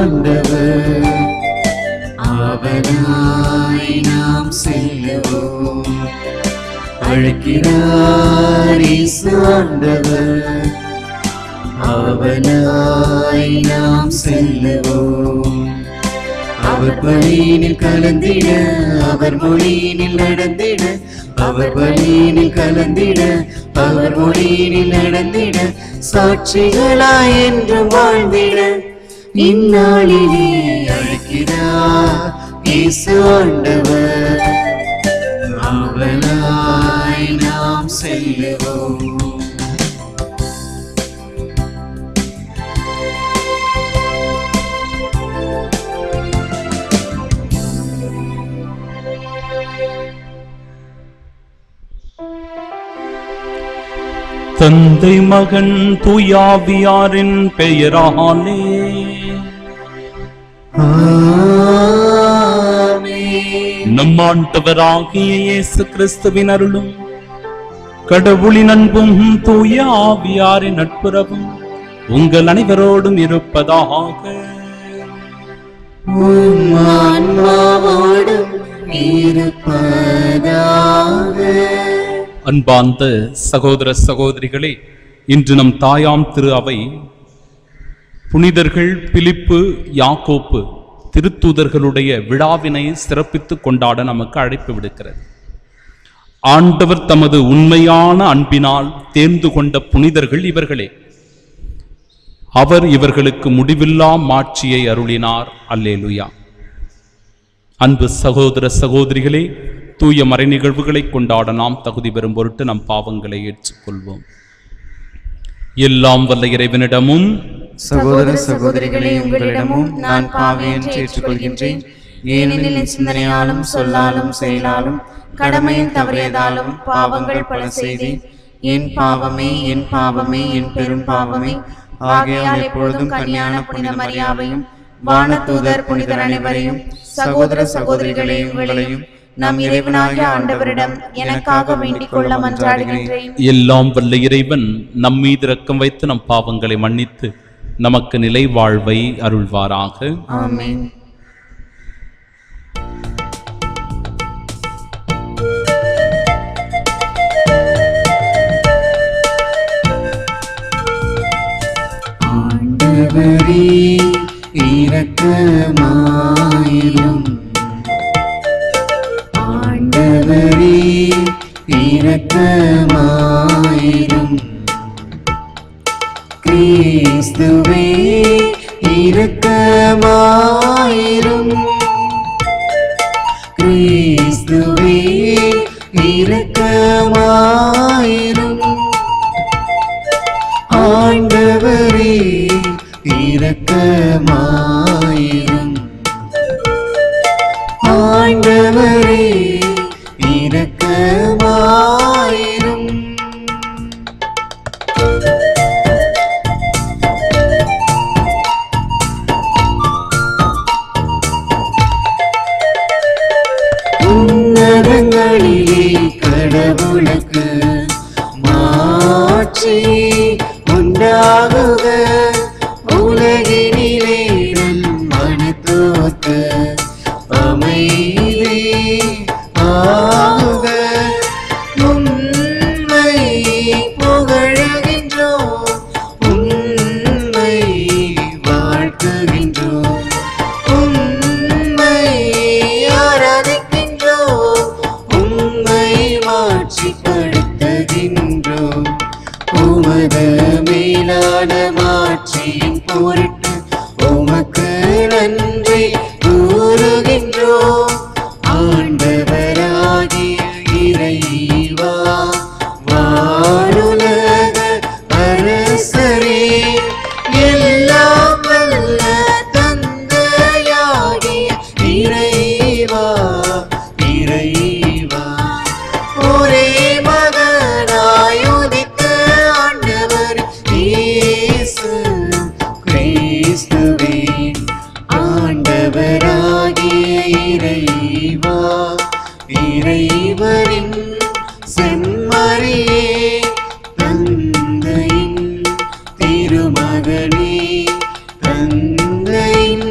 ஆண்டவர், அவனாய் நாம் செல்லுவோம். அழைக்கிறார் இயேசு ஆண்டவர், அவனாய் நாம் செல்லுவோம். அவர் பலியினில் கலந்திட, அவர் மொழியினில் நடந்திட, அவர் பலியினில் கலந்திட, அவர் மொழியினில் நடந்திட, சாட்சிகளாய் என்றும் வாழ்ந்திட இந்நாளிலே அழைக்கிறார் இயேசு ஆண்டவர், அவனாய் நாம் செல்லுவோம். தந்தை மகன் தூயாவியாரின் பெயராலே நம் ஆண்டவராகிய இயேசு கிறிஸ்துவின் அருளும் கடவுளின் அன்பும் தூய ஆவியாரின் நட்புறவும் உங்கள் அனைவரோடும் இருப்பதாக. அன்பார்ந்த சகோதர சகோதரிகளே, இன்று நம் தாயாம் திரு அவை புனிதர்கள் பிலிப்பு யாக்கோப்பு திருத்தூதர்களுடைய விழாவினை சிறப்பித்து கொண்டாட நமக்கு அழைப்பு விடுக்கிறது. ஆண்டவர் தமது உண்மையான அன்பினால் தேர்ந்து கொண்ட புனிதர்கள் இவர்களே. அவர் இவர்களுக்கு முடிவில்லா மாட்சியை அருளினார். அல்லேலூயா. அன்பு சகோதர சகோதரிகளே, தூய மறை நிகழ்வுகளை கொண்டாட நாம் தகுதி பெறும் பொருட்டு நம் பாவங்களை ஏற்றுக்கொள்வோம். எல்லாம் வல்ல இறைவனிடமும் சகோதர சகோதரிகளே உங்களிடமும் நான் பாவியேன் ஏற்றுக்கொள்கின்றேன். ஏனெனில் என் சிந்தனையாலும் சொல்லாலும் செயலாலும் கடமையில் தவறியதாலும் பாவங்கள் பல செய்தேன். என் பாவமே, என் பாவமே, என் பெரும் பாவமே. ஆகையால் எப்பொழுதும் கன்னியான புனித மரியாவையும் வானதூதர் புனிதர் அனைவரையும் சகோதர சகோதரிகளே உங்களையும் நம் இறைவனாகிய ஆண்டவரிடம் எனக்காக வேண்டிக் கொள்ள மன்றாடுகின்றேன். எல்லாம் வல்ல இறைவன் நம் மீது இரக்கம் வைத்து நம் பாவங்களை மன்னித்து நமக்கு நிலை வாழ்வை அருள்வாராக. ஆமென். ஆண்டவரே இரக்கமாயிரும், ஆண்டவரே இரக்கமாயிரும், கிறிஸ்துவே இரக்கமாயிரும், கிறிஸ்துவே இரக்கமாயிரும், ஆண்டவரே இரக்கமாயிரும், ஆண்டவரே இரக்கமாயிரும். உன்னதங்களிலே கடவுளுக்கு மாட்சி உண்டாகுக, உலகினிலே மனத்தோத்து அமைதி ஆகுக. உம்மை புகழுகின்றோம், உம்மை வாழ்த்துகின்றோம், உம்மை ஆராதிக்கின்றோம், உம்மை மாட்சிப்படுத்துகின்றோம். உமது மேலான மாட்சியின் பொருட்டு உமக்கு நன்றி கூறுகின்றோம். ஆண்டவராகிய இறைவா, வானுலக அரசரே, எல்லாம் வல்ல தந்தையாகிய இறைவா, இறைவா, ஒரே மகனாய் உதித்த ஆண்டவர் இயேசு கிறிஸ்துவே, ஆண்டவராகிய இறைவா, இறைவனின் செம்மறியே, தந்தையின் திருமகனே, தந்தையின்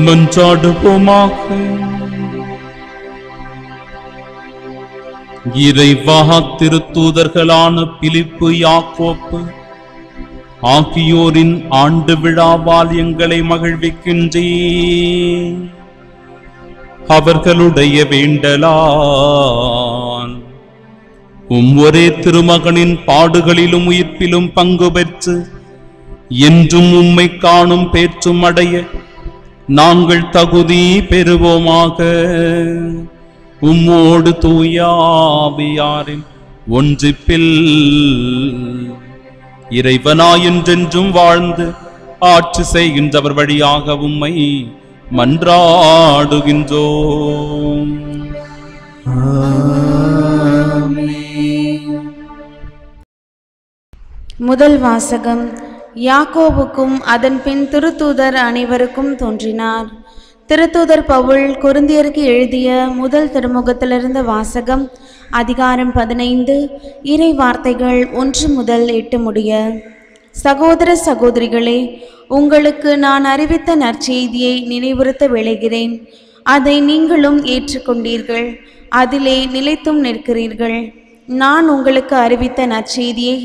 மன்றாடுவோமாக. இறைவா, திருத்தூதர்களான பிலிப்பு, யாக்கோப்பு ஆகியோரின் ஆண்டு விழாவால் எங்களை மகிழ்விக்கின்றேன். அவர்களுடைய வேண்டலால் ஒரே திருமகனின் பாடுகளிலும் உயிர்ப்பிலும் பங்கு பெற்று என்றும் உம்மை காணும் பேற்றும் அடைய நாங்கள் தகுதி பெறுவோமாக. உம்மோடு தூயாவியாரின் ஒன்றிப்பில் இறைவனாயென்றென்றும் வாழ்ந்து ஆட்சி செய்கின்றவர் வழியாக உம்மை மன்றாடுகின்றோம். முதல் வாசகம். யாக்கோபுக்கும் அதன் பின் திருத்தூதர் அனைவருக்கும் தோன்றினார். திருத்தூதர் பவுல் கொரிந்தியருக்கு எழுதிய முதல் திருமுகத்திலிருந்து வாசகம். அதிகாரம் 15, இறை வார்த்தைகள் 1 முதல் 8 முடிய. சகோதர சகோதரிகளே, உங்களுக்கு நான் அறிவித்த நற்செய்தியை நினைவுறுத்த விளைகிறேன். அதை நீங்களும் ஏற்றுக்கொண்டீர்கள், அதிலே நிலைத்தும் நிற்கிறீர்கள். நான் உங்களுக்கு அறிவித்த நற்செய்தியை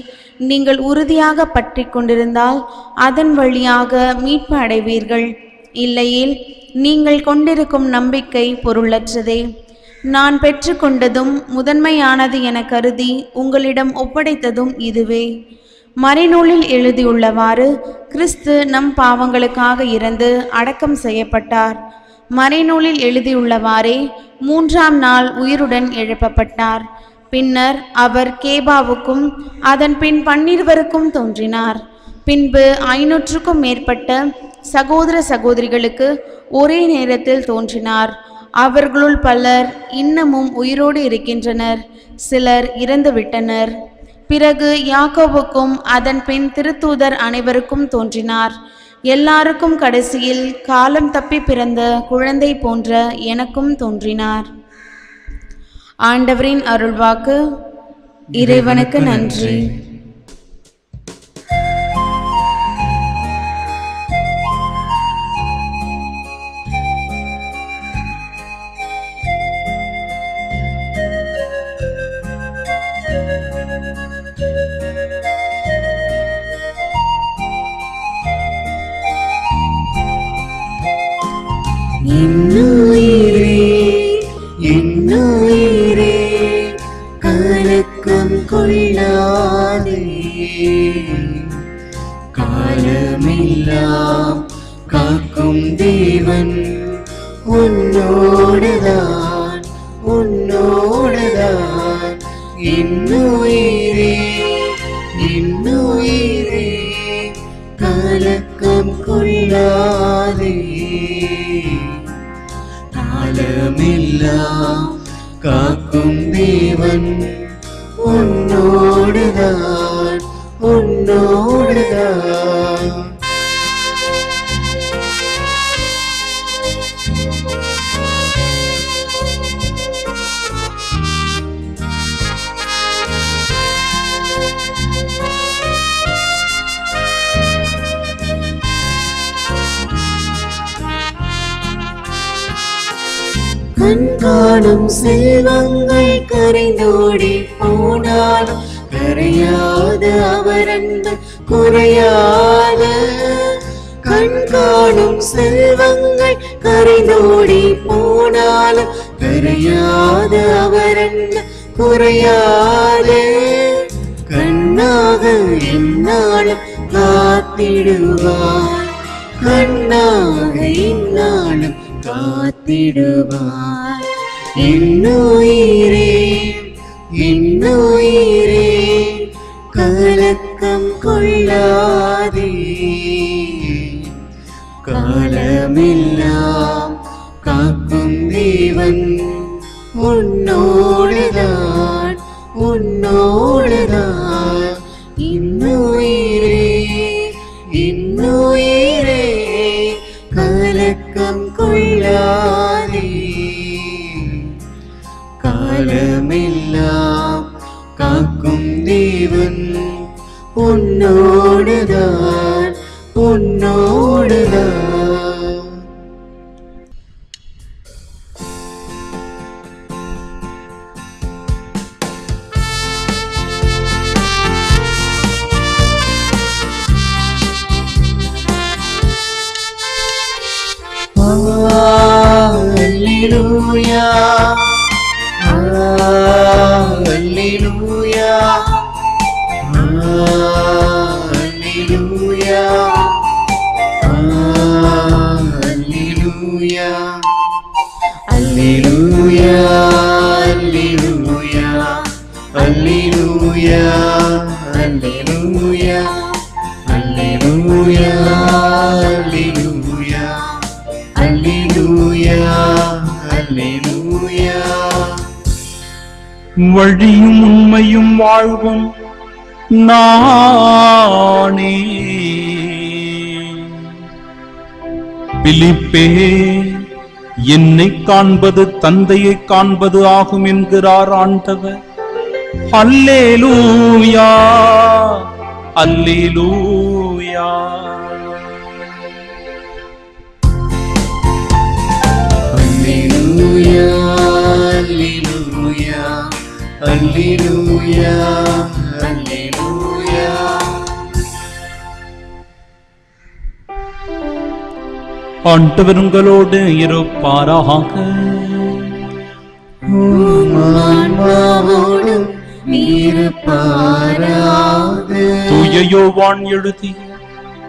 நீங்கள் உறுதியாக பற்றி கொண்டிருந்தால் அதன் வழியாக மீட்பு அடைவீர்கள். இல்லையேல் நீங்கள் கொண்டிருக்கும் நம்பிக்கை பொருளற்றதே. நான் பெற்றுக்கொண்டதும் முதன்மையானது என கருதி உங்களிடம் ஒப்படைத்ததும் இதுவே. மறைநூலில் எழுதியுள்ளவாறு கிறிஸ்து நம் பாவங்களுக்காக இறந்து அடக்கம் செய்யப்பட்டார். மறைநூலில் எழுதியுள்ளவாறே 3ஆம் நாள் உயிருடன் எழுப்பப்பட்டார். பின்னர் அவர் கேபாவுக்கும் அதன் பின் 12 தோன்றினார். பின்பு 500க்கும் மேற்பட்ட சகோதர சகோதரிகளுக்கு ஒரே நேரத்தில் தோன்றினார். அவர்களுள் பலர் இன்னமும் உயிரோடு இருக்கின்றனர், சிலர் இறந்துவிட்டனர். பிறகு யாக்கோபுக்கும் அதன் பின் திருத்தூதர் அனைவருக்கும் தோன்றினார். எல்லாருக்கும் கடைசியில் காலம் தப்பி பிறந்த குழந்தை போன்ற எனக்கும் தோன்றினார். ஆண்டவரின் அருள்வாக்கு. இறைவனுக்கு நன்றி. என்னுயிரே கலக்கம் கொள்ளாதே, காலமெல்லாம் காக்கும் தேவன் உன்னோடுதான், உன்னோடுதான். என்னுயிரே என்னுயிரே கலக்கம் கொள்ளாதே, காலமெல்லாம் காக்கும் தேவன் உன்னோடுதான், உன்னோடுதான். கண்காணும் செல்வங்கள் கரைந்தோடி போனாலும் கரையாத அவரன்பு குறையாத. கண்காணும் செல்வங்கள் கரைந்தோடி போனாலும் கரையாத அவரன்பு குறையாத. கண்ணாக என்னாலும் காத்திடுவார், கண்ணாக என்னாலும் காத்திடுவார். என்னுயிரே என்னுயிரே கலக்கம் கொள்ளாதே, காலமெல்லாம் காக்கும் தேவன் உன்னோடுதான், உன்னோடுதான். இன்னுயிரே இன்னுயிரே கலக்கம் கொள்ளாதே, காலமெல்லாம் காக்கும் தேவன் உன்னோடுதான், உன்னோடுதான். அல்லேலூயா அல்லேலூயா அல்லேலூயா அல்லேலூயா அல்லேலூயா அல்லேலூயா அல்லேலூயா அல்லேலூயா அல்லேலூயா அல்லேலூயா அல்லேலூயா. வழியும் உண்மையும் வாழ்வும் நானே. பிலிப்பே, என்னை காண்பது தந்தையை காண்பது ஆகும் என்கிறார் ஆண்டவர். அல்லேலூயா அல்லேலூயா. அல்லேலூயா அல்லேலூயா அல்லேலூயா அல்லேலூயா. ஆண்டவர் உங்களோடு இருப்பாராக. ஆன்மாவோடும் இருப்பாராக. தூய யோவான் எழுதிய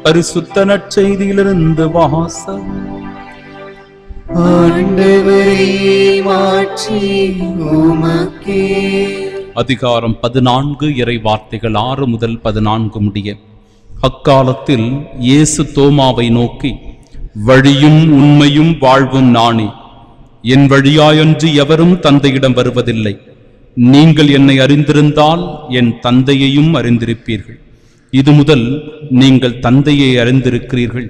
பரிசுத்த நற்செய்தியிலிருந்து வாசகம். ஆண்டவரே, மாட்சி உமக்கே. அதிகாரம் 14, இறை வார்த்தைகள் 6 முதல் 14 முடிய. அக்காலத்தில் இயேசு தோமாவை நோக்கி, வழியும் உண்மையும் வாழ்வும் நானே. என் வழியாயன்றி எவரும் தந்தையிடம் வருவதில்லை. நீங்கள் என்னை அறிந்திருந்தால் என் தந்தையையும் அறிந்திருப்பீர்கள். இது முதல் நீங்கள் தந்தையை அறிந்திருக்கிறீர்கள்,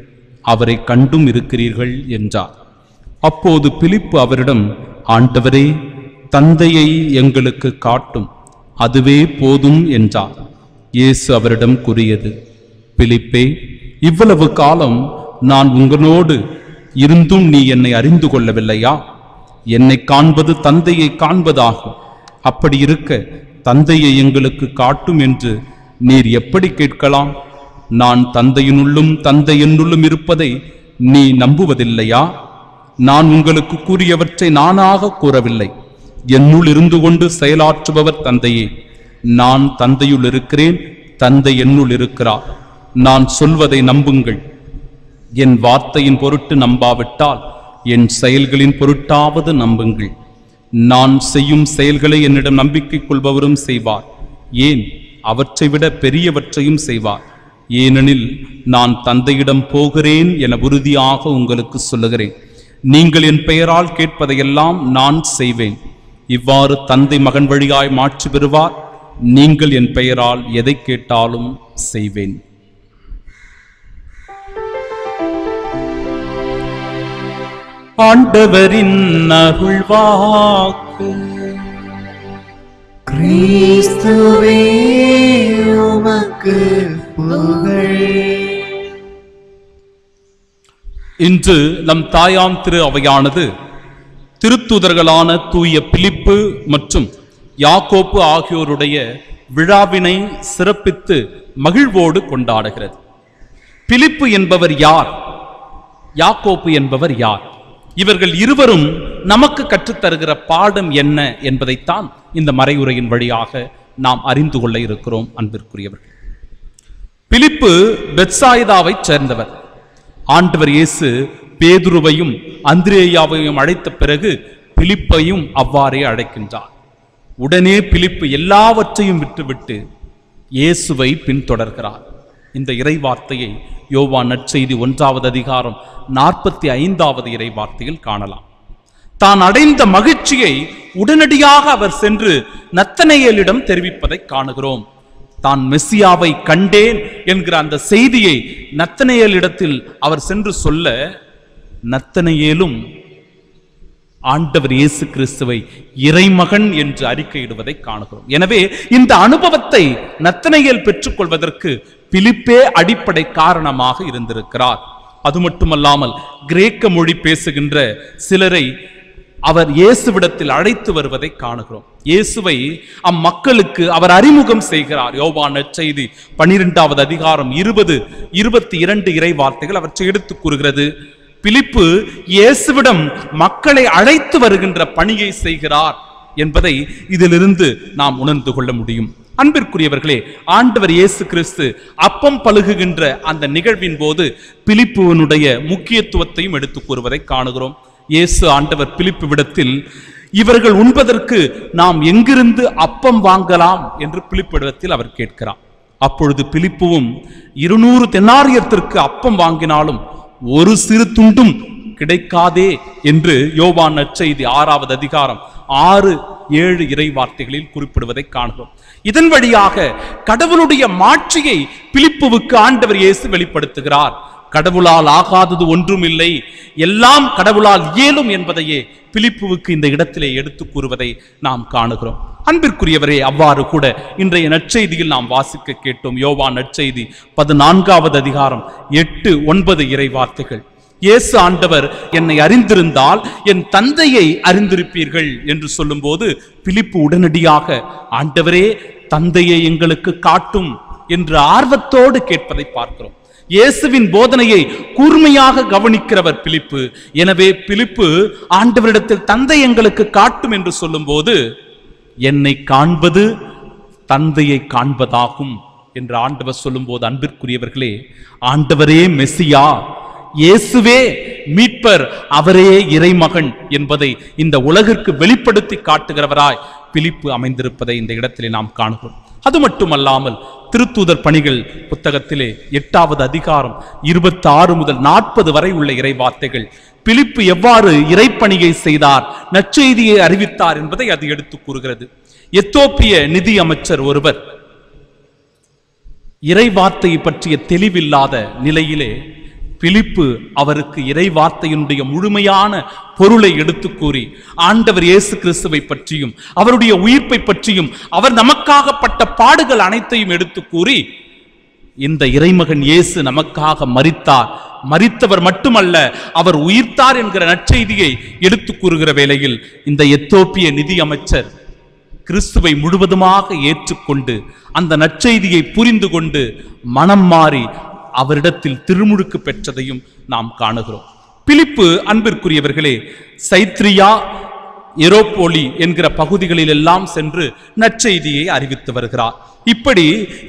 அவரை கண்டும் இருக்கிறீர்கள் என்றார். அப்போது பிலிப்பு அவரிடம், ஆண்டவரே, தந்தையை எங்களுக்கு காட்டும், அதுவே போதும் என்றார். இயேசு அவரிடம் கூறியது, பிலிப்பே, இவ்வளவு காலம் நான் உங்களோடு இருந்தும் நீ என்னை அறிந்து கொள்ளவில்லையா? என்னை காண்பது தந்தையை காண்பதாகும். அப்படி இருக்க தந்தையை எங்களுக்கு காட்டும் என்று நீர் எப்படி கேட்கலாம்? நான் தந்தையினுள்ளும் தந்தை என்னுள்ளும் இருப்பதை நீ நம்புவதில்லையா? நான் உங்களுக்கு கூறியவற்றை நானாக கூறவில்லை. என்னுள் இருந்து கொண்டு செயலாற்றுபவர் தந்தையே. நான் தந்தையுள் இருக்கிறேன், தந்தை என்னுள் இருக்கிறார். நான் சொல்வதை நம்புங்கள். என் வார்த்தையின் பொருட்டு நம்பாவிட்டால் என் செயல்களின் பொருட்டாவது நம்புங்கள். நான் செய்யும் செயல்களை என்னிடம் நம்பிக்கை கொள்பவரும் செய்வார். ஏன், அவற்றை விட பெரியவற்றையும் செய்வார். ஏனெனில் நான் தந்தையிடம் போகிறேன் என உறுதியாக உங்களுக்கு சொல்லுகிறேன். நீங்கள் என் பெயரால் கேட்பதையெல்லாம் நான் செய்வேன். இவ்வாறு தந்தை மகன் வழியாய் மாட்சி பெறுவார். நீங்கள் என் பெயரால் எதை கேட்டாலும் செய்வேன். ஆண்டவரின் அருள்வாக்கு. கிறிஸ்துவே, உமக்கு புகழ். இன்று நம் தாயாம் திரு அவையானது திருத்தூதர்களான தூய பிலிப்பு மற்றும் யாக்கோப்பு ஆகியோருடைய விழாவினை சிறப்பித்து மகிழ்வோடு கொண்டாடுகிறது. பிலிப்பு என்பவர் யார்? யாக்கோப்பு என்பவர் யார்? இவர்கள் இருவரும் நமக்கு கற்றுத்தருகிற பாடம் என்ன என்பதைத்தான் இந்த மறையுரையின் வழியாக நாம் அறிந்து கொள்ள இருக்கிறோம். அன்பிற்குரியவர்கள், பிலிப்பு பெத்சாயிதாவை சேர்ந்தவர். ஆண்டவர் இயேசு பேதுருவையும் அந்திரேயாவையும் அழைத்த பிறகு பிலிப்பையும் அவ்வாறே அழைக்கின்றார். உடனே பிலிப்பு எல்லாவற்றையும் விட்டுவிட்டு இயேசுவை பின்தொடர்கிறார். இந்த இறை வார்த்தையை யோவான் நற்செய்தி 1வது அதிகாரம் 45வது இறை வார்த்தையில் காணலாம். தான் அடைந்த மகிழ்ச்சியை உடனடியாக அவர் சென்று நத்தனேயேலிடம் தெரிவிப்பதை காணுகிறோம். தான் மெசியாவை கண்டேன் என்கிற அந்த செய்தியை நத்தனேயேலிடத்தில் அவர் சென்று சொல்ல, நத்தனேயேலும் ஆண்டவர் இயேசு கிறிஸ்துவை இறைமகன் என்று அறிக்கையிடுவதை காணுகிறோம். எனவே இந்த அனுபவத்தை நத்தனேயேல் பெற்றுக்கொள்வதற்கு பிலிப்பே அடிப்படை காரணமாக இருந்திருக்கிறார். அது மட்டுமல்லாமல் கிரேக்க மொழி பேசுகின்ற சிலரை அவர் இயேசுவிடத்தில் அழைத்து வருவதை காணுகிறோம். இயேசுவை அம்மக்களுக்கு அவர் அறிமுகம் செய்கிறார். யோவான் நற்செய்தி 12வது அதிகாரம் 20-22 இறை வார்த்தைகள் அவற்றை எடுத்துக் கூறுகிறது. பிலிப்பு இயேசுவிடம் மக்களை அழைத்து வருகின்ற பணியை செய்கிறார் என்பதை இதிலிருந்து நாம் உணர்ந்து கொள்ள முடியும். அன்பிற்குரியவர்களே, ஆண்டவர் இயேசு கிறிஸ்து அப்பம் பழுகுகின்ற அந்த நிகழ்வின் போது பிலிப்புவினுடைய முக்கியத்துவத்தையும் எடுத்து கூறுவதை காணுகிறோம். இயேசு ஆண்டவர் பிலிப்புவிடத்தில் இவர்கள் உண்பதற்கு நாம் எங்கிருந்து அப்பம் வாங்கலாம் என்று பிலிப்புவிடத்தில் அவர் கேட்கிறார். அப்பொழுது பிலிப்புவும் 200 தெனாரியத்திற்கு அப்பம் வாங்கினாலும் ஒரு சிறு துண்டும் கிடைக்காதே என்று யோவான் நற்செய்தி 6வது அதிகாரம் 6-7 இறை வார்த்தைகளில் குறிப்பிடுவதை காண்கிறோம். இதன் வழியாக கடவுளுடைய மாட்சியை பிலிப்புவுக்கு ஆண்டவர் இயேசு வெளிப்படுத்துகிறார். கடவுளால் ஆகாதது ஒன்றும் இல்லை, எல்லாம் கடவுளால் இயலும் என்பதையே பிலிப்புவுக்கு இந்த இடத்திலே எடுத்து கூறுவதை நாம் காணுகிறோம். அன்பிற்குரியவரே, அவ்வாறு கூட இன்றைய நற்செய்தியில் நாம் வாசிக்க கேட்டோம். யோவான் நற்செய்தி 14வது அதிகாரம் 8-9 இறை வார்த்தைகள். இயேசு ஆண்டவர் என்னை அறிந்திருந்தால் என் தந்தையை அறிந்திருப்பீர்கள் என்று சொல்லும்போது பிலிப்பு உடனடியாக ஆண்டவரே தந்தையை எங்களுக்கு காட்டும் என்று ஆர்வத்தோடு கேட்பதை பார்க்கிறோம். இயேசுவின் போதனையை கூர்மையாக கவனிக்கிறவர் பிலிப்பு. எனவே பிலிப்பு ஆண்டவரிடத்தில் தந்தை எங்களுக்கு காட்டும் என்று சொல்லும்போது என்னை காண்பது தந்தையை காண்பதாகும் என்று ஆண்டவர் சொல்லும்போது, அன்பிற்குரியவர்களே, ஆண்டவரே மெசியா, இயேசுவே மீட்பர், அவரே இறைமகன் என்பதை இந்த உலகிற்கு வெளிப்படுத்தி காட்டுகிறவராய் பிலிப்பு அமைந்திருப்பதை இந்த இடத்திலே நாம் காணுகிறோம். அது மட்டுமல்லாமல் திருத்தூதர் பணிகள் புத்தகத்திலே 8வது அதிகாரம் 26 முதல் 40 வரை உள்ள இறை வார்த்தைகள் பிலிப்பு எவ்வாறு இறைப்பணியை செய்தார், நற்செய்தியை அறிவித்தார் என்பதை அது எடுத்து கூறுகிறது. எத்தோப்பிய நிதி அமைச்சர் ஒருவர் இறை வார்த்தையை பற்றிய தெளிவில்லாத நிலையிலே பிலிப்பு அவருக்கு இறை வார்த்தையினுடைய முழுமையான பொருளை எடுத்து கூறி ஆண்டவர் இயேசு கிறிஸ்துவை பற்றியும் அவருடைய உயிர்ப்பை பற்றியும் அவர் நமக்காகப்பட்ட பாடுகள் அனைத்தையும் எடுத்து கூறி இந்த இறைமகன் இயேசு நமக்காக மரித்தார், மரித்தவர் மட்டுமல்ல அவர் உயிர்த்தார் என்கிற நற்செய்தியை எடுத்து கூறுகிற வேளையில் இந்த எத்தோப்பிய நிதி அமைச்சர் கிறிஸ்துவை முழுவதுமாக ஏற்றுக்கொண்டு அந்த நற்செய்தியை புரிந்து கொண்டு மனம் மாறி அவரிடத்தில் திருமுழுக்கு பெற்றதையும் நாம் காணுகிறோம். பிலிப்பு, அன்பிற்குரியவர்களே, சைத்ரியா, எரோப்போலி என்கிற பகுதிகளில் எல்லாம் சென்று நற்செய்தியை அறிவித்து வருகிறார். இப்படி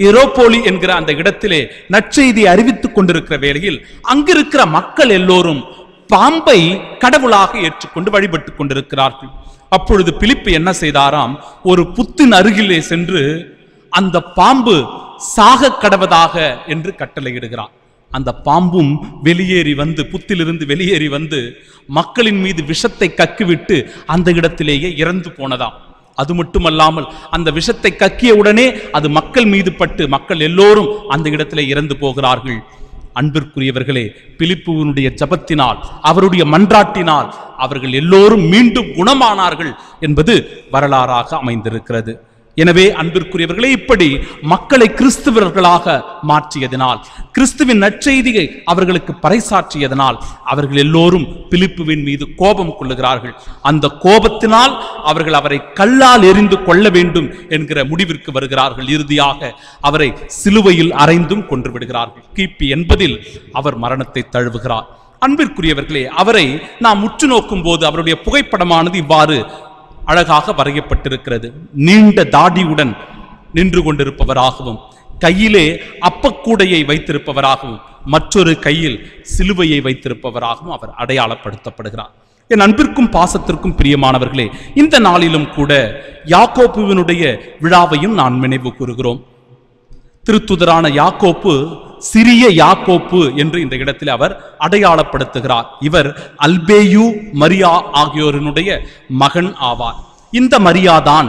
எரோப்போலி என்கிற அந்த இடத்திலே நற்செய்தியை அறிவித்துக் கொண்டிருக்கிற வேளையில் அங்கிருக்கிற மக்கள் எல்லோரும் பாம்பை கடவுளாக ஏற்றுக்கொண்டு வழிபட்டுக் கொண்டிருக்கிறார்கள். அப்பொழுது பிலிப்பு என்ன செய்தாராம், ஒரு புத்தின் அருகிலே சென்று அந்த பாம்பு சாக கடவதாக என்று கட்டளையிடுகிறார். அந்த பாம்பும் வெளியேறி வந்து, புத்திலிருந்து வெளியேறி வந்து மக்களின் மீது விஷத்தை கக்கிவிட்டு அந்த இடத்திலேயே இறந்து போனதாம். அது மட்டுமல்லாமல் அந்த விஷத்தை கக்கிய உடனே அது மக்கள் மீது பட்டு மக்கள் எல்லோரும் அந்த இடத்திலே இறந்து போகிறார்கள். அன்பிற்குரியவர்களே, பிலிப்புவினுடைய ஜபத்தினால், அவருடைய மன்றாட்டினால் அவர்கள் எல்லோரும் மீண்டும் குணமானார்கள் என்பது வரலாறாக அமைந்திருக்கிறது. எனவே அன்பிற்குரியவர்களே, இப்படி மக்களை கிறிஸ்துவர்களாக மாற்றியதனால், கிறிஸ்துவின் நற்செய்தியை அவர்களுக்கு பறைசாற்றியதனால் அவர்கள் எல்லோரும் பிலிப்புவின் மீது கோபம் கொள்ளுகிறார்கள். அந்த கோபத்தினால் அவர்கள் அவரை கல்லால் எறிந்து கொள்ள வேண்டும் என்கிற முடிவிற்கு வருகிறார்கள். இறுதியாக அவரை சிலுவையில் அறைந்தும் கொன்று விடுகிறார்கள். கிபி 80 அவர் மரணத்தை தழுவுகிறார். அன்பிற்குரியவர்களே, அவரை நாம் உற்று நோக்கும் போது அவருடைய புகைப்படமானது இவ்வாறு அழகாக வரையப்பட்டிருக்கிறது. நீண்ட தாடியுடன் நின்று கொண்டிருப்பவராகவும், கையிலே அப்பக்கூடையை வைத்திருப்பவராகவும், மற்றொரு கையில் சிலுவையை வைத்திருப்பவராகவும் அவர் அடையாளப்படுத்தப்படுகிறார். என் அன்பிற்கும் பாசத்திற்கும் பிரியமானவர்களே, இந்த நாளிலும் கூட யாக்கோப்புவினுடைய விழாவையும் நான் நினைவு கூறுகிறோம். திருத்துதரான யாக்கோப்பு சிறிய யாக்கோப்பு என்று இந்த இடத்தில் அவர் அடையாளப்படுத்துகிறார். இவர் அல்பேயு, மரியா ஆகியோரினுடைய மகன் ஆவார். இந்த மரியாதான்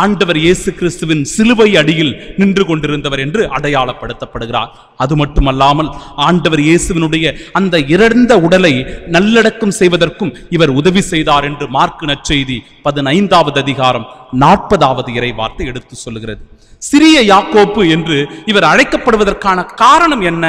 ஆண்டவர் இயேசு கிறிஸ்துவின் சிலுவை அடியில் நின்று கொண்டிருந்தவர் என்று அடையாளப்படுத்தப்படுகிறார். அது மட்டுமல்லாமல் ஆண்டவர் இயேசுவினுடைய அந்த இறந்த உடலை நல்லடக்கம் செய்வதற்கும் இவர் உதவி செய்தார் என்று மார்க்கு நற்செய்தி 15வது அதிகாரம் 40வது இறை வார்த்தை எடுத்து சொல்லுகிறது. சிறிய யாக்கோப்பு என்று இவர் அழைக்கப்படுவதற்கான காரணம் என்ன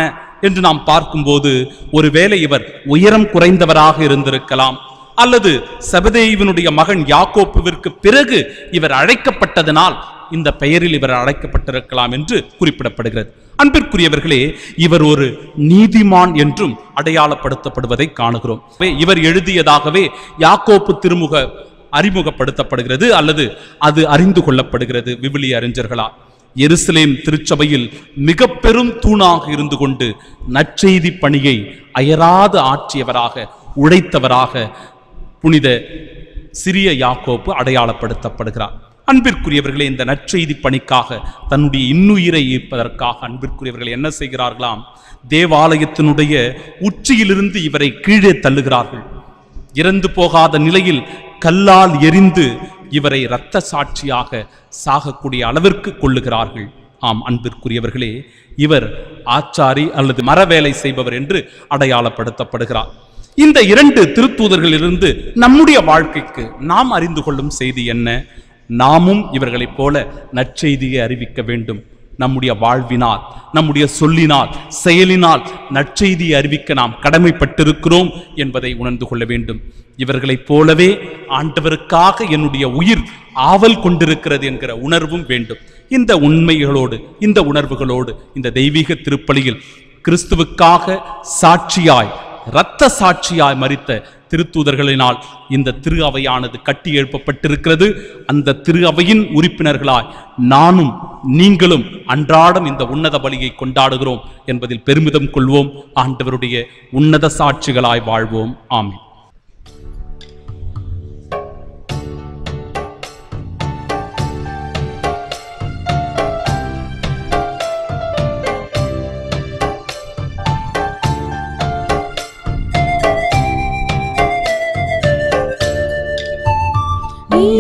என்று நாம் பார்க்கும்போது, ஒருவேளை இவர் உயரம் குறைந்தவராக இருந்திருக்கலாம், அல்லது செபதேயுவினுடைய மகன் யாக்கோப்புவிற்கு பிறகு இவர் அழைக்கப்பட்டதனால் இந்த பெயரில் இவர் அழைக்கப்பட்டிருக்கலாம் என்று குறிப்பிடப்படுகிறது. அன்பிற்குரியவர்களே, இவர் ஒரு நீதிமான் என்றும் அடையாளப்படுத்தப்படுவதை காணுகிறோம். இவர் எழுதியதாகவே யாக்கோப்பு திருமுக அறிமுகப்படுத்தப்படுகிறது அல்லது அது அறிந்து கொள்ளப்படுகிறது விவிலிய அறிஞர்களால். எருசலேம் திருச்சபையில் மிக பெரும் தூணாக இருந்து கொண்டு நற்செய்தி பணியை அயராது ஆற்றியவராக, உழைத்தவராக புனித சிறிய யாக்கோப்பு அடையாளப்படுத்தப்படுகிறார். அன்பிற்குரியவர்களே, இந்த நற்செய்தி பணிக்காக தன்னுடைய இன்னுயிரை ஈர்ப்பதற்காக அன்பிற்குரியவர்கள் என்ன செய்கிறார்களாம்? தேவாலயத்தினுடைய உச்சியிலிருந்து இவரை கீழே தள்ளுகிறார்கள். இறந்து போகாத நிலையில் கல்லால் எரிந்து இவரை இரத்த சாட்சியாக சாகக்கூடிய அளவிற்கு கொள்ளுகிறார்கள். ஆம் அன்பிற்குரியவர்களே, இவர் ஆச்சாரி அல்லது மரவேலை செய்பவர் என்று அடையாளப்படுத்தப்படுகிறார். இந்த 2 திருத்தூதர்களிலிருந்து நம்முடைய வாழ்க்கைக்கு நாம் அறிந்து கொள்ளும் செய்தி என்ன? நாமும் இவர்களைப் போல நற்செய்தியை அறிவிக்க வேண்டும். நம்முடைய வாழ்வினால், நம்முடைய சொல்லினால், செயலினால் நற்செய்தியை அறிவிக்க நாம் கடமைப்பட்டிருக்கிறோம் என்பதை உணர்ந்து கொள்ள வேண்டும். இவர்களைப் போலவே ஆண்டவருக்காக என்னுடைய உயிர் ஆவல் கொண்டிருக்கிறது என்கிற உணர்வும் வேண்டும். இந்த உண்மைகளோடு, இந்த உணர்வுகளோடு இந்த தெய்வீக திருப்பலியில் கிறிஸ்துவுக்காக சாட்சியாய், இரத்த சாட்சியாய் மரித்த திருத்தூதர்களினால் இந்த திரு அவையானது கட்டி எழுப்பப்பட்டிருக்கிறது. அந்த திரு அவையின் உறுப்பினர்களாய் நானும் நீங்களும் அன்றாடம் இந்த உன்னத பலியை கொண்டாடுகிறோம் என்பதில் பெருமிதம் கொள்வோம். ஆண்டவருடைய உன்னத சாட்சிகளாய் வாழ்வோம். ஆமென்.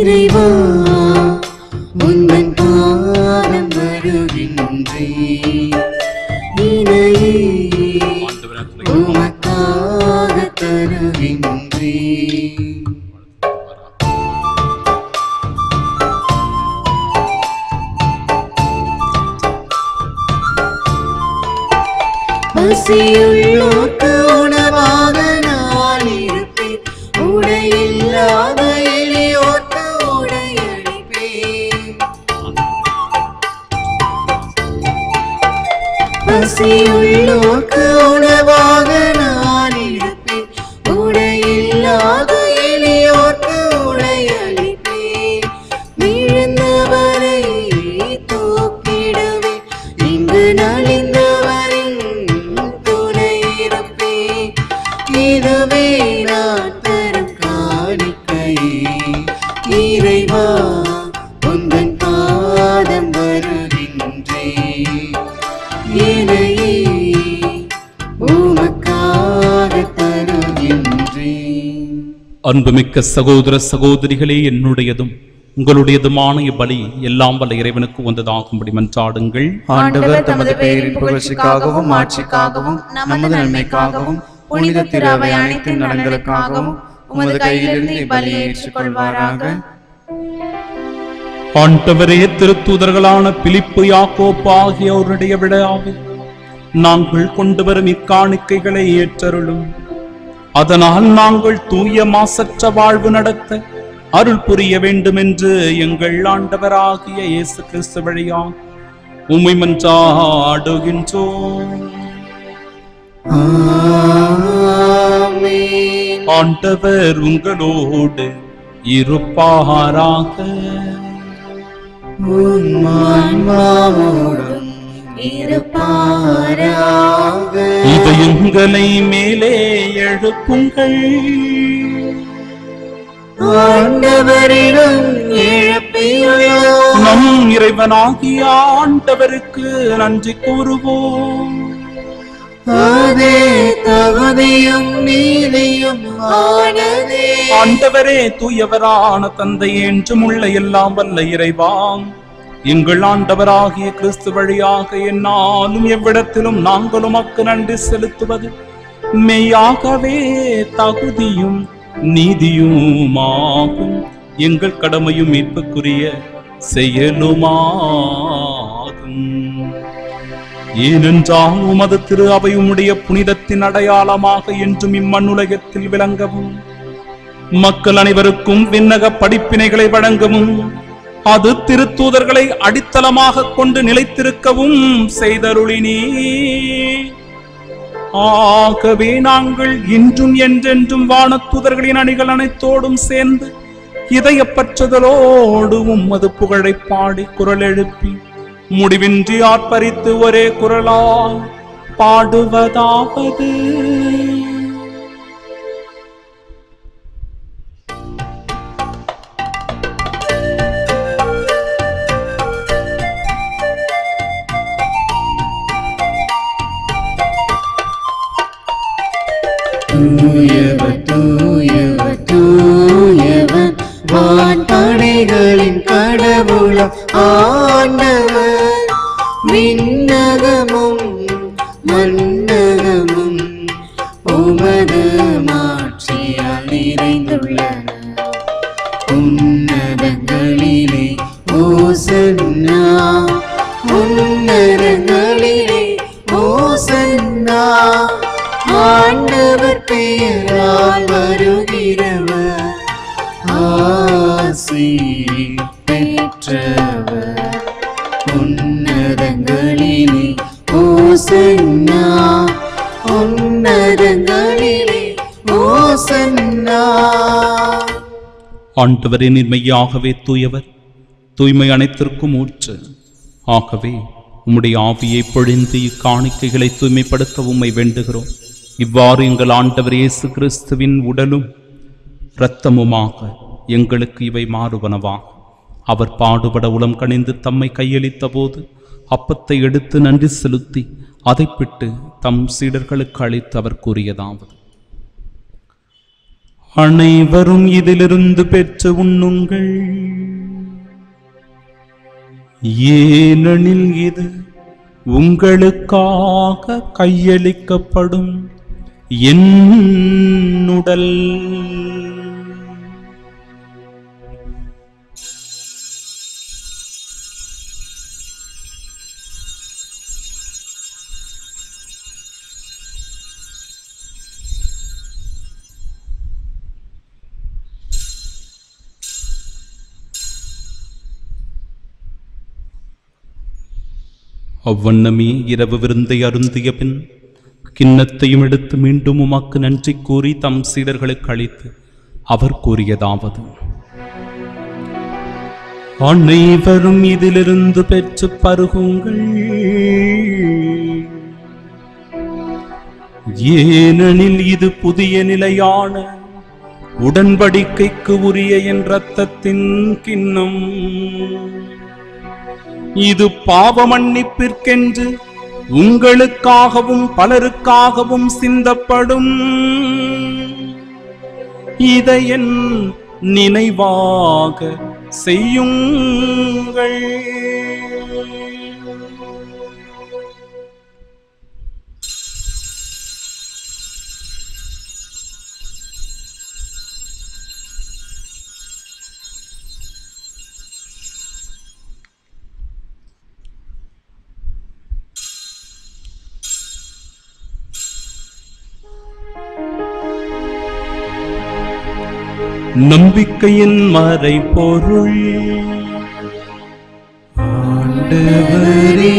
இறைவா, உந்தன் பாதம் வருகின்றேன், இணையே உமக்காக தருகின்றேன். பசியுள்ளோர்க்கு உணவாக நான் இருப்பேன், உடையில்லாத எளியோர்க்கு உடையளிப்பேன். பசியுள்ளோர்க்கு உணவாக நான் இருப்பேன், உடையில்லாத எளியோர்க்கு உடையளிப்பேன். விழுந்தவரை தூக்கிடுவேன், இங்கு நலிந்தவரின் துணை இருப்பேன். இதுவே நான் தரும் காணிக்கையே, இறைவா உந்தன் பாதம் வருகின்றேன், இணையே உமக்காக தருகின்றேன். அன்புமிக்க சகோதர சகோதரிகளே, என்னுடையதும் உங்களுடையதுமான இப்பலி எல்லாம் வல்ல இறைவனுக்கு வந்ததாகும்படி மன்றாடுங்கள். ஆண்டவர் தமது பெயரின் புகழ்ச்சிக்காகவும் ஆட்சிக்காகவும் நமது நன்மைக்காகவும் புனித திரு அவை அனைத்தின் நலன்களுக்காகவும் உமது கையிலிருந்து இப்பலியை ஏற்றுக்கொள்வாராக. ஆண்டவரே, திருத்தூதர்களான பிலிப்பு, யாக்கோப்பு ஆகியோருடைய விழாவில் நாங்கள் கொண்டு வரும் இக்காணிக்கைகளை ஏற்றருளும். அதனால் நாங்கள் தூய மாசற்ற வாழ்வு நடத்த அருள் புரிய வேண்டும் என்று எங்கள் ஆண்டவராகிய இயேசு கிறிஸ்து வழியாக உம்மை மன்றாடுகின்றோம். ஆமென். ஆண்டவர் உங்களோடு இருப்பாராக. உம் ஆன்மாவோடும் இருப்பாராக. இதயங்களை மேலே எழுப்புங்கள். ஆண்டவரிடம் எழுப்பியுள்ளோம். நம் இறைவனாகிய ஆண்டவருக்கு நன்றி கூறுவோம். அதே தகுதியும் நீதியும் ஆனதே. ஆண்டவரே, தூயவரான தந்தை, என்றும் உள்ள எல்லாம் வல்ல இறைவா, எங்கள் ஆண்டவராகிய கிறிஸ்து வழியாக என்னாலும் எவ்விடத்திலும் நாங்கள் உமக்கு நன்றி செலுத்துவது மெய்யாகவே தகுதியும் நீதியுமாகும். எங்கள் கடமையும் மீட்புக்குரிய செயலுமாகும். ஏனென்றால் உமது திரு அவை உம்முடைய புனிதத்தின் அடையாளமாக என்றும் இம்மண்ணுலகத்தில் விளங்கவும் மக்கள் அனைவருக்கும் விண்ணக படிப்பினைகளை வழங்கவும் அது திருத்தூதர்களை அடித்தளமாக கொண்டு நிலைத்திருக்கவும் செய்தருளினீ. ஆகவே நாங்கள் இன்றும் என்றென்றும் வானத்தூதர்களின் அணிகள் அனைத்தோடும் சேர்ந்து இதயப்பற்றுதலோடு உம்மது புகழை பாடி குரல் எழுப்பி முடிவின்றி ஆர்ப்பரித்து ஒரே குரலால் பாடுவதாவது: தூயவர் தூயவர் தூயவர் வான்படைகளின் கடவுளாம் ஆண்டவர். விண்ணகமும் மண்ணகமும் உமது மாட்சியால் நிறைந்துள்ளன. உன்னதங்களிலே ஓசன்னா, உன்னதங்களிலே ஓசன்னா. ஆண்டவர் பெயரால் வருகிறவர் ஆசி பெற்றவர். உன்னதங்களிலே ஓசன்னா, உன்னதங்களிலே ஓசன்னா. ஆண்டவரே, மெய்யாகவே தூயவர், தூய்மை அனைத்திற்கும் ஊற்று. ஆகவே உம்முடைய ஆவியை பொழிந்து இக்காணிக்கைகளை தூய்மைப்படுத்த உம்மை வேண்டுகிறோம். இவ்வாறு எங்கள் ஆண்டவர் இயேசு கிறிஸ்துவின் உடலும் இரத்தமுமாக எங்களுக்கு இவை மாறுவனவா. அவர் பாடுபட உளம் கனிந்து தம்மை கையளித்த போது அப்பத்தை எடுத்து நன்றி செலுத்தி அதை பிட்டு தம் சீடர்களுக்கு அளித்து அவர் கூறியதாவது: அனைவரும் இதிலிருந்து பெற்று உண்ணுங்கள், ஏனெனில் இது உங்களுக்காக கையளிக்கப்படும் என் உடல். அவ்வண்ணமே இரவு விருந்தை அருந்திய பின் கிண்ணத்தையும் எடுத்து மீண்டும் உமக்கு நன்றி கூறி தம் சீடர்களுக்கு அளித்து அவர் கூறியதாவது: அனைவரும் இதிலிருந்து பெற்று பருகுங்கள், ஏனெனில் இது புதிய நிலையான உடன்படிக்கைக்கு உரிய என் இரத்தத்தின் கிண்ணம். இது பாவ மன்னிப்பிற்கென்று உங்களுக்காகவும் பலருக்காகவும் சிந்தப்படும். இதை என் நினைவாக செய்யுங்கள். நம்பிக்கையின் மறைபொருள். ஆண்டவரே,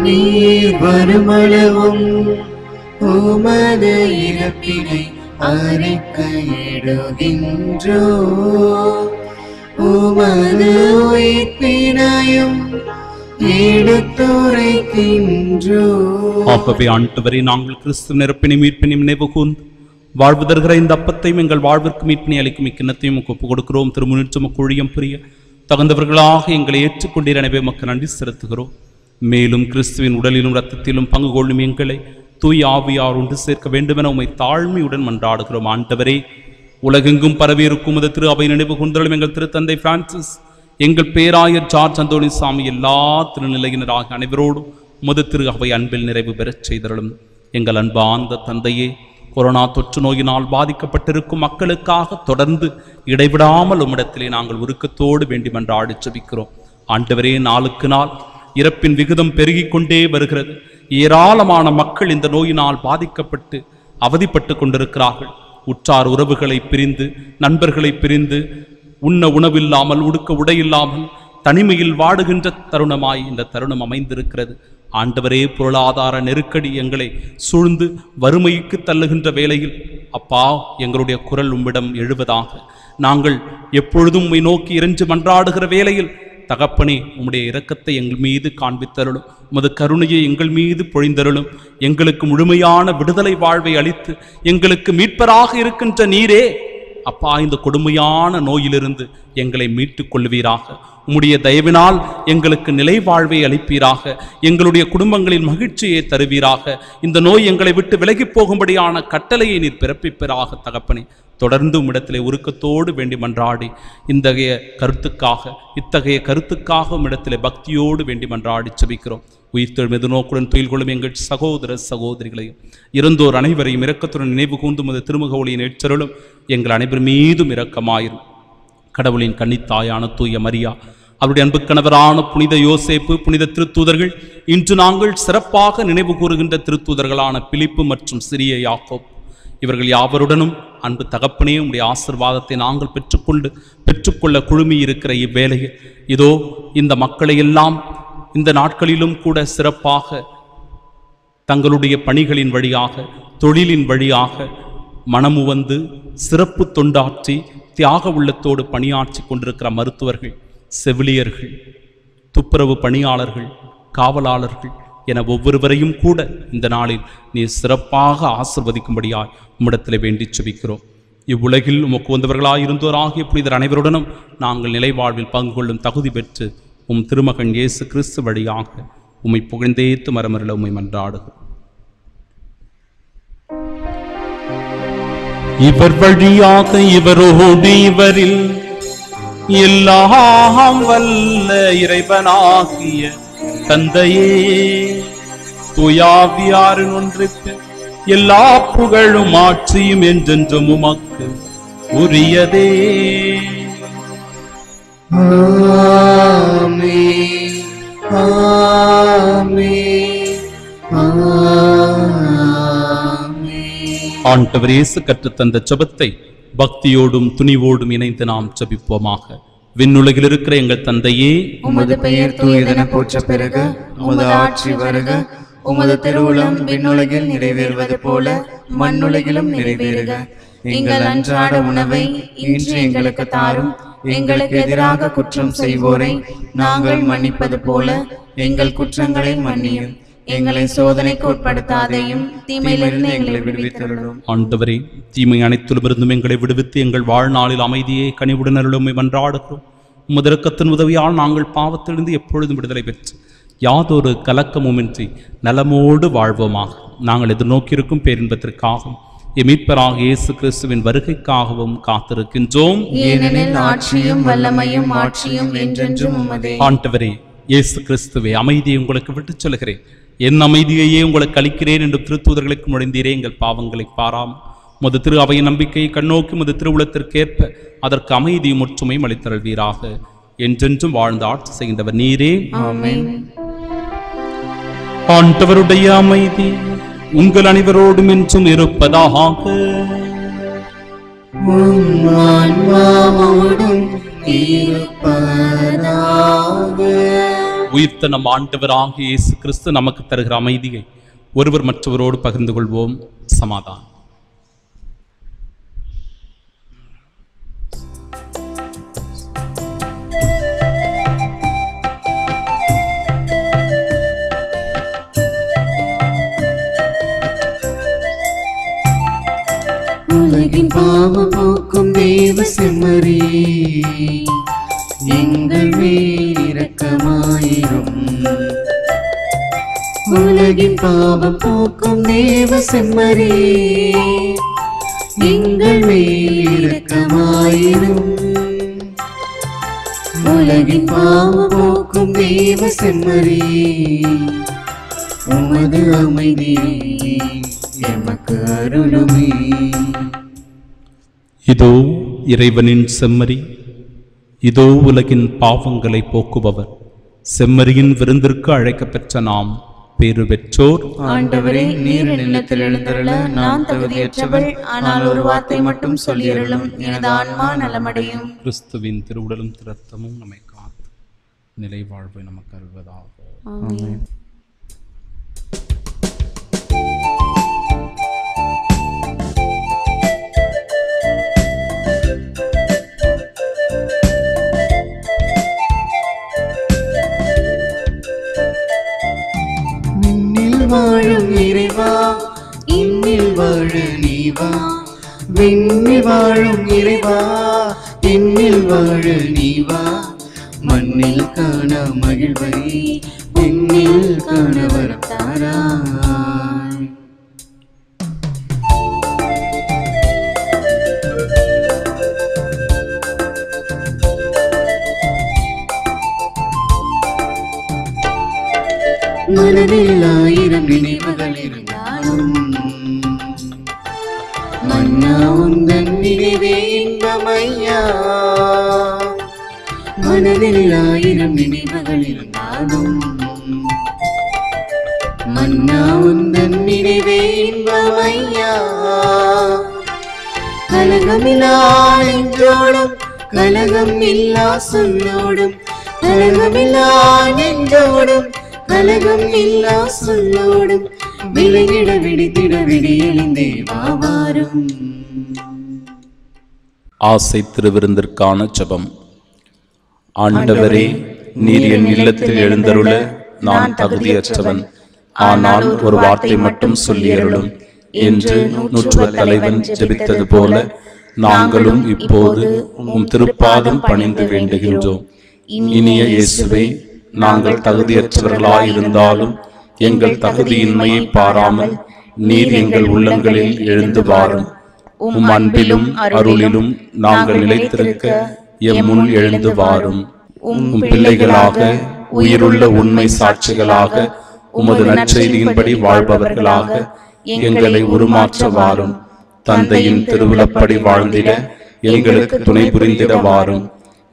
நீர் வருமளவும் உமது இறப்பினை அறிக்கையிடுகின்றோ, உமது உயிர்ப்பினையும் எடுத்துரைக்கின்றோ. ஆகவே ஆண்டவரே, நாங்கள் கிறிஸ்து நிரப்பினை மீட்பினையும் நினைவு கூர்ந்து வாழ்வு தருகிற இந்த அப்பத்தையும் எங்கள் வாழ்விற்கு மீட்பினை அளிக்கும் இக்கிண்ணத்தையும் ஒப்புக் கொடுக்கிறோம். திருமுனிற்றும் ஊழியம் புரிய தகுந்தவர்களாக எங்களை ஏற்றுக்கொண்டீர். எனவே மக்கள் நன்றி செலுத்துகிறோம். மேலும் கிறிஸ்துவின் உடலிலும் இரத்தத்திலும் பங்கு கொள்ளும் எங்களை தூய் ஆவியார் ஒன்று சேர்க்க வேண்டுமென உம்மை தாழ்மையுடன் மன்றாடுகிறோம். ஆண்டவரே, உலகெங்கும் பரவியிருக்கும் உமது திரு அவை நினைவு கூர்ந்தலும் எங்கள் திருத்தந்தை பிரான்சிஸ், எங்கள் பேராயர் ஜார்ஜ் அந்தோணி சாமி, எல்லா திருநிலையினராக அனைவரோடும் உமது திரு அவை அன்பில் நிறைவு பெறச் செய்தருளும். எங்கள் அன்பார்ந்த தந்தையே, கொரோனா தொற்று நோயினால் பாதிக்கப்பட்டிருக்கும் மக்களுக்காக தொடர்ந்து இடைவிடாமல் உம்மிடத்திலே நாங்கள் உருக்கத்தோடு வேண்டி மன்றாடி ஜெபிக்கிறோம். ஆண்டவரே, நாளுக்கு நாள் இறப்பின் விகிதம் பெருகிக் கொண்டே வருகிறது. ஏராளமான மக்கள் இந்த நோயினால் பாதிக்கப்பட்டு அவதிப்பட்டு கொண்டிருக்கிறார்கள். உற்றார் உறவுகளை பிரிந்து, நண்பர்களை பிரிந்து, உண்ண உணவில்லாமல், உடுக்க உடையில்லாமல் தனிமையில் வாடுகின்ற தருணமாய் இந்த தருணம் அமைந்திருக்கிறது. ஆண்டவரே, பொருளாதார நெருக்கடி எங்களை சூழ்ந்து வறுமைக்கு தள்ளுகின்ற வேளையில் அப்பா, எங்களுடைய குரல் உம்மிடம் எழுவதாக. நாங்கள் எப்பொழுதும் உம்மை நோக்கி இறைஞ்சு மன்றாடுகிற வேளையில் தகப்பனே, உம்முடைய இரக்கத்தை எங்கள் மீது காண்பித்தருளும், உமது கருணையை எங்கள் மீது பொழிந்தருளும். எங்களுக்கு முழுமையான விடுதலை வாழ்வை அளித்து எங்களுக்கு மீட்பராக இருக்கின்ற நீரே அப்பா, இந்த கொடுமையான நோயிலிருந்து எங்களை மீட்டுக் கொள்வீராக. உம்முடைய தயவினால் எங்களுக்கு நிலை வாழ்வை அளிப்பீராக. எங்களுடைய குடும்பங்களில் மகிழ்ச்சியை தருவீராக. இந்த நோய் எங்களை விட்டு விலகி போகும்படியான கட்டளையை நீர் பிறப்பிப்பீராக. தகப்பனே, தொடர்ந்து உம்மிடத்திலே உருக்கத்தோடு வேண்டி மன்றாடி இத்தகைய கருத்துக்காக உம்மிடத்திலே பக்தியோடு வேண்டி மன்றாடி செபிக்கிறோம். உயிர்த்தெழும் எதிர்நோக்குடன் துயில் கொள்ளும் எங்கள் சகோதர சகோதரிகளையும் இறந்தோர் அனைவரையும் இரக்கத்துடன் நினைவு கூர்ந்து உமது திருமுக ஒளியின் ஏற்றருளும் எங்கள் அனைவர் மீதும் இரக்கமாயிரும். கடவுளின் கன்னித்தாயான தூய மரியா, அவருடைய அன்பு கணவரான புனித யோசேப்பு, புனித திருத்தூதர்கள், இன்று நாங்கள் சிறப்பாக நினைவு கூறுகின்ற திருத்தூதர்களான பிலிப்பு மற்றும் சிறிய யாக்கோப், இவர்கள் யாவருடனும் அன்பு தகப்பனே, உம்முடைய ஆசீர்வாதத்தை நாங்கள் பெற்றுக்கொள்ள குழுமி இருக்கிற இவ்வேளையில் இதோ இந்த மக்களை எல்லாம் இந்த நாட்களிலும் கூட சிறப்பாக தங்களுடைய பணிகளின் வழியாக, தொழிலின் வழியாக மனமு வந்து சிறப்பு தொண்டாற்றி தியாக உள்ளத்தோடு பணியாற்றி கொண்டிருக்கிற மருத்துவர்கள், செவிலியர்கள், துப்புரவு பணியாளர்கள், காவலாளர்கள் என ஒவ்வொருவரையும் கூட இந்த நாளில் நீ சிறப்பாக ஆசிர்வதிக்கும்படியாய் உம்மிடத்தில் வேண்டி செபிக்கிறோம். இவ்வுலகில் உமக்கு வந்தவர்களாயிருந்தோராகிய புனிதர் அனைவருடனும் நாங்கள் நிலை வாழ்வில் பங்கு கொள்ளும் தகுதி பெற்று உம் திருமகன் இயேசு கிறிஸ்து வழியாக உம்மை புகழ்ந்தேத்து மரமருள உம்மை மன்றாடுகிறோம். இவர் வழியாக, இவரோடு, இவரில் எல்லாம் வல்ல இறைவனாகிய தந்தையே, தூயாவியாரின் ஒன்றுக்கு எல்லா புகழும் ஆட்சியும் என்றென்றும் உமக்கு உரியதே. ஆமென், ஆமென், ஆமென். ஆண்டவர் இயேசு கற்றுத்தந்த ஜெபத்தை பக்தியோடும் துணிவோடும் இணைந்து நாம் ஜெபிப்போமாக. விண்ணுலகில் இருக்கிற எங்கள் தந்தையே, உமது பெயர் தூயதென போற்ற பெருக, உமது ஆட்சி வருக, உமது திருவுளம் விண்ணுலகில் நிறைவேறுவது போல மண்ணுலகிலும் நிறைவேறுக. எங்கள் அன்றாட உணவை இன்று எங்களுக்கு தாரும். எங்களுக்கு எதிராக குற்றம் செய்வோரை நாங்கள் மன்னிப்பது போல எங்கள் குற்றங்களை மன்னியும். எங்களை சோதனைக்கு உட்படுத்தாதையும் தீமையிலிருந்து எங்களை விடுவித்தருளும். ஆண்டவரே, தீமை அனைத்திலும் இருந்தும் எங்களை விடுவித்து எங்கள் வாழ்நாளில் அமைதியை கனிவுடன் அருளுமை மன்றாடுகிறோம். உமது இரக்கத்தின் உதவியால் நாங்கள் பாவத்திலிருந்து எப்பொழுதும் விடுதலை பெற்று யாதொரு கலக்கமுமின்றி நலமோடு வாழ்வோமாக. நாங்கள் எதிர்நோக்கியிருக்கும் பேரின்பத்திற்காகவும் மீட்பராக இயேசு கிறிஸ்துவின் வருகைக்காகவும் காத்திருக்கின்றோம். ஏனெனில் ஆட்சியும் வல்லமையும் மாட்சியும் என்றென்றும் உமதே. ஆண்டவரே இயேசு கிறிஸ்துவே, அமைதியை உங்களுக்கு விட்டுச் சொல்கிறேன், என் அமைதியையே உங்களுக்கு அளிக்கிறேன் என்று திருத்தூதர்களுக்கு முழந்தீரே. எங்கள் பாவங்களை பாராமல் உமது திரு அவையின் நம்பிக்கையை கண்ணோக்கி உமது திருவுளத்திற்கேற்ப அதற்கு அமைதியும் ஒற்றுமையும் அளித்தருள்வீராக. என்றென்றும் வாழ்ந்து ஆட்சி செய்கின்றவர் நீரே. ஆமென். ஆண்டவருடைய அமைதி உங்கள் அனைவரோடும் என்றும் இருப்பதாக. உம் ஆன்மாவோடும் இருப்பதாக. உயிர்த்த நம் ஆண்டவராகிய இயேசு கிறிஸ்து நமக்கு தருகிற அமைதியை ஒருவர் மற்றவரோடு பகிர்ந்து கொள்வோம். சமாதானம். உலகின் பாவம் போக்கும் தேவ செம்மறி, எங்கள் மேல் இரக்கமாயிரும். உலகின் பாவம் போக்கும் தேவ செம்மறி, எங்கள் மேல் இரக்கமாயிரும். உலகின் பாவம் போக்கும் தேவ செம்மறி, உமது அமைதியை எமக்கு அருளுமே. இதோ இறைவனின் செம்மறி, இதோ உலகின் பாவங்களை போக்குபவர். செம்மறியின் விருந்திற்கு அழைக்கப்பெற்ற நாம் பேறு பெற்றோர். ஆண்டவரே, நீர் என் இல்லத்தில் எழுந்தருள நான் தகுதியற்றவள். ஆனால் ஒரு வார்த்தை மட்டும் சொல்லியருளும், எனது ஆன்மா நலமடையும். கிறிஸ்துவின் திருவுடலும் இரத்தமும் நம்மை காத்து நிலை வாழ்வை நமக்கு அருள்வதாக. ஆமென். வாழும் இறைவா, இன்னில் வாழ நீ வா. விண்ணில் வாழும் இறைவா, இன்னில் வாழ நீ வா. மண்ணில் காண மகிழ்வை, விண்ணில் காண வரம் தாராய். மனதில் ஆயிரம் நினைவுகள் இருந்தாலும் மன்னா உந்தன் நினைவே இன்பமையா. மனதில் ஆயிரம் நினைவுகள் இருந்தாலும் மன்னா உந்தன் நினைவே இன்பமையா. கலகமில்லா நெஞ்சோடும் கலகம் இல்லா சொல்லோடும், கலகமில்லா நெஞ்சோடும் கலகம் இல்லா சொல்லோடும், விளையிட விடித்திட விடியெழுந்தே வாவாரும். ஆசை திருவிருந்திற்கான ஜெபம். ஆண்டவரே, நீர் என் இல்லத்தில் எழுந்தருள நான் தகுதியற்றவன். ஆனால் ஒரு வார்த்தை மட்டும் சொல்லியருளும் என்று நூற்றுவ தலைவன் ஜெபித்தது போல நாங்களும் இப்போது உம் திருப்பாதம் பணிந்து வேண்டுகின்றோம். இனிய இயேசுவே, நாங்கள் தகுதியற்றவர்களாயிருந்தாலும் எங்கள் தகுதியின்மையை பாராமல் நீர் எங்கள் உள்ளங்களில் எழுந்து வாரும். உம் அன்பிலும் அருளிலும் நாங்கள் நிலைத்திருக்க எம் முன் எழுந்து வாரும். உம் பிள்ளைகளாக, உயிருள்ள உண்மை சாட்சிகளாக, உமது நற்செய்தியின்படி வாழ்பவர்களாக எங்களை உருமாற்ற வாரும். தந்தையின் திருவிழப்படி வாழ்ந்திட எங்களுக்கு துணை புரிந்திட வாரும்.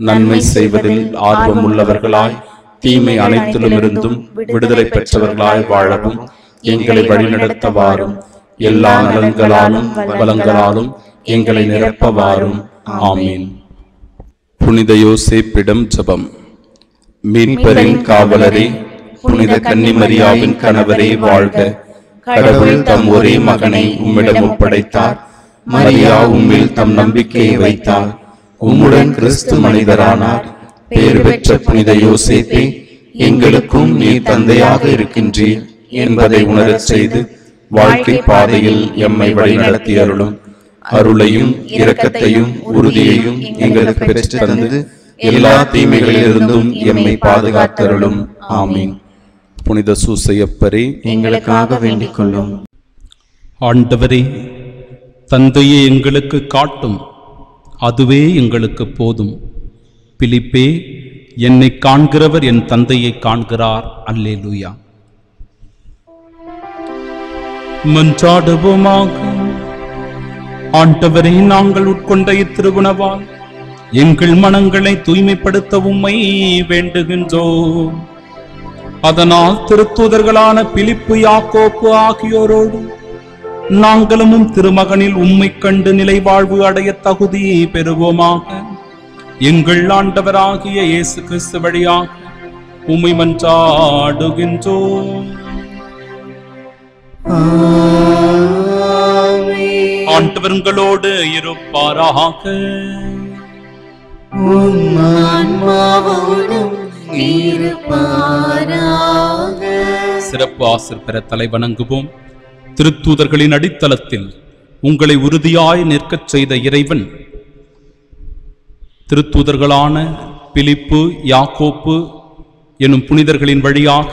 நன்மை செய்வதில் ஆர்வம் உள்ளவர்களாய், தீமை அனைத்திலும் இருந்தும் விடுதலை பெற்றவர்களாய் வாழவும் எங்களை வழிநடத்த வாரும். எல்லா நலன்களாலும் வளங்களாலும் எங்களை நிரப்ப வாரும். ஆமீன். புனித யோசேப்பிடம் ஜெபம். மீட்பரின் காவலரே, புனித கன்னிமரியாவின் கணவரே வாழ்க. கடவுள் தம் ஒரே மகனை உம்மிடம் ஒப்படைத்தார். மரியா உம்மில் தம் நம்பிக்கையை வைத்தார். உம்முடன் கிறிஸ்து மனிதரானார். பேறு பெற்ற புனித யோசேப்பே, எங்களுக்கும் நீர் தந்தையாக இருக்கின்றீர் என்பதை உணரச் செய்து வாழ்க்கை பாதையில் எம்மை வழிநடத்தி அருளும். அருளையும் இரக்கத்தையும் உறுதியையும் எங்களுக்கு பெற்று தந்து எல்லா தீமைகளிலிருந்தும் எம்மை பாதுகாத்தருளும். ஆமீன். புனித சூசையப்பரே, எங்களுக்காக வேண்டிக் கொள்ளும். ஆண்டவரே, தந்தையே எங்களுக்கு காட்டும், அதுவே எங்களுக்கு போதும். பிலிப்பே, என்னை காண்கிறவர் என் தந்தையை காண்கிறார். அல்லேலூயா. மன்றாடுவோமாக. ஆண்டவரே, நாங்கள் உட்கொண்ட இத்திருவுணவால் எங்கள் மனங்களை தூய்மைப்படுத்த உம்மை வேண்டுகின்றோம். அதனால் திருத்தூதர்களான பிலிப்பு, யாக்கோப்பு ஆகியோரோடு நாங்களும் திருமகனில் உம்மை கண்டு நிலை வாழ்வு அடைய தகுதி பெறுவோமாக. எங்கள் ஆண்டவராகிய இயேசு கிறிஸ்து வழியாக உம்மை மன்றாடுகின்றோம். ஆண்டவர் உங்களோடு இருப்பாராக. சிறப்பு ஆசிர் பெற தலை வணங்குவோம். திருத்தூதர்களின் அடித்தளத்தில் உங்களை உறுதியாய் நிற்கச் செய்த இறைவன் திருத்தூதர்களான பிலிப்பு, யாக்கோப்பு எனும் புனிதர்களின் வழியாக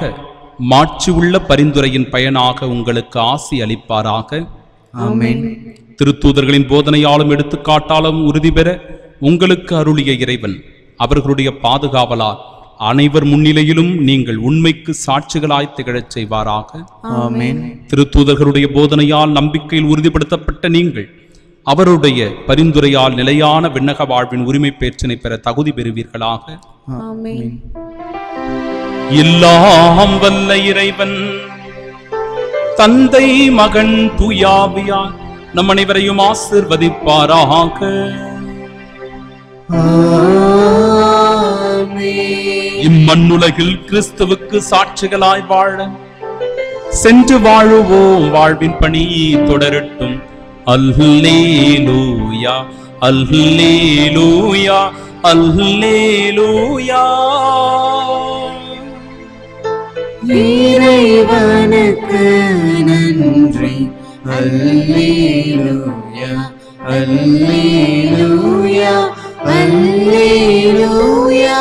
மாட்சி உள்ள பரிந்துரையின் பயனாக உங்களுக்கு ஆசி அளிப்பாராக. ஆமென். திருத்தூதர்களின் போதனையாலும் எடுத்துக்காட்டாலும் உறுதி பெற உங்களுக்கு அருளிய இறைவன் அவர்களுடைய பாதுகாவலால் அனைவர் முன்னிலையிலும் நீங்கள் உண்மைக்கு சாட்சிகளாய் திகழச் செய்வாராக. ஆமென். திருத்தூதர்களுடைய போதனையால் நம்பிக்கையில் உறுதிப்படுத்தப்பட்ட நீங்கள் அவருடைய பரிந்துரையால் நிலையான விண்ணக வாழ்வின் உரிமை பேற்றினை பெற தகுதி பெறுவீர்களாக. ஆமென். எல்லாம் வல்ல இறைவன் தந்தை, மகன், தூயாவியார் நம் அனைவரையும் ஆசிர்வதிப்பாராக. இம்மண்ணுலகில் கிறிஸ்துவுக்கு சாட்சிகளாய் வாழ சென்று வாழுவோம். வாழ்வின் பணி தொடரட்டும். அல்லேலூயா, அல்லேலூயா, அல்லேலூயா. இறைவனுக்கு நன்றி. அல்லேலூயா, அல்லேலூயா, அல்லேலூயா.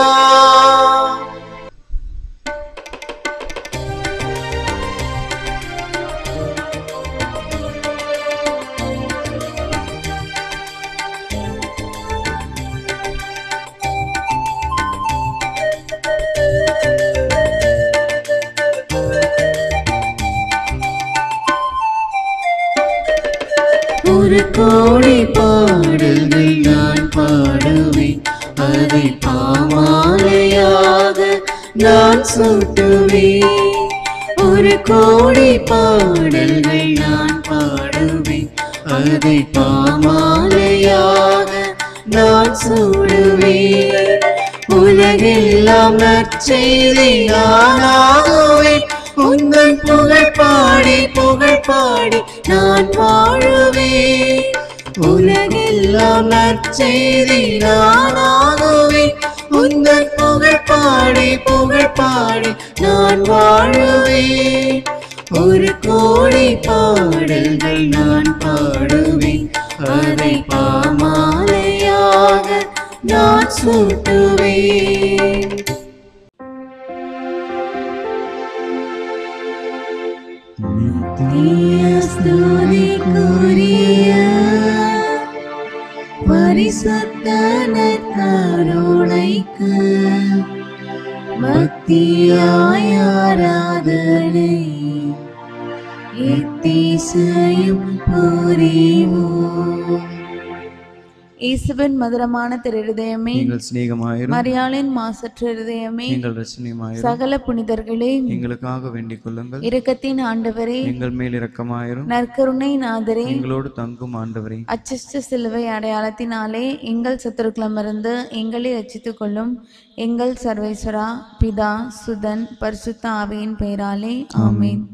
ஒரு கோடி பாடல்கள் நான் பாடுவேன், அதை பாமாலையாக நான் சூட்டுவேன். ஒரு கோடி பாடல்கள் நான் பாடுவேன், அதை பாமாலையாக நான் சூடுவேன். உலகெல்லாம் நற்செய்தி நானாகுவேன், உங்கள் புகழ் பாடி புகழ் பாடி நான் வாழுவேன். உலகெல்லாம் நற்செய்தி நானாகுவேன், உங்கள் புகழ் பாடி புகழ் பாடி நான் வாழுவேன். ஒரு கோடி பாடல்கள் நான் பாடுவேன், அதை பாமாலையாக நான் சூட்டுவேன். ஸ்துதிக்குரிய பரிசுத்த நற்கருணைக்கு பக்தியாய் ஆராதனை எத்திசையும் புரிவோம். இயேசுவின் மதுரமான திருஹிருதயமே, எங்கள் சிநேகமாயிரும். மரியாளின் மாசற்ற இருதயமே, எங்கள் இரட்சணியமாயிரும். சகல புனிதர்களே, எங்களுக்காக வேண்டிக் கொள்ளுங்கள். இரக்கத்தின் ஆண்டவரே, எங்கள் மேல் இரக்கமாயிரும். நற்கருணை நாதரே, எங்களோடு தங்கும் ஆண்டவரே, அச்சிஷ்ட சிலுவை அடையாளத்தினாலே எங்கள் சத்துருக்களமிருந்து எங்களை ரட்சித்துக் கொள்ளும். எங்கள் சர்வேஸ்வரா, பிதா, சுதன், பரிசுத்த ஆவியின் பெயராலே ஆமென்.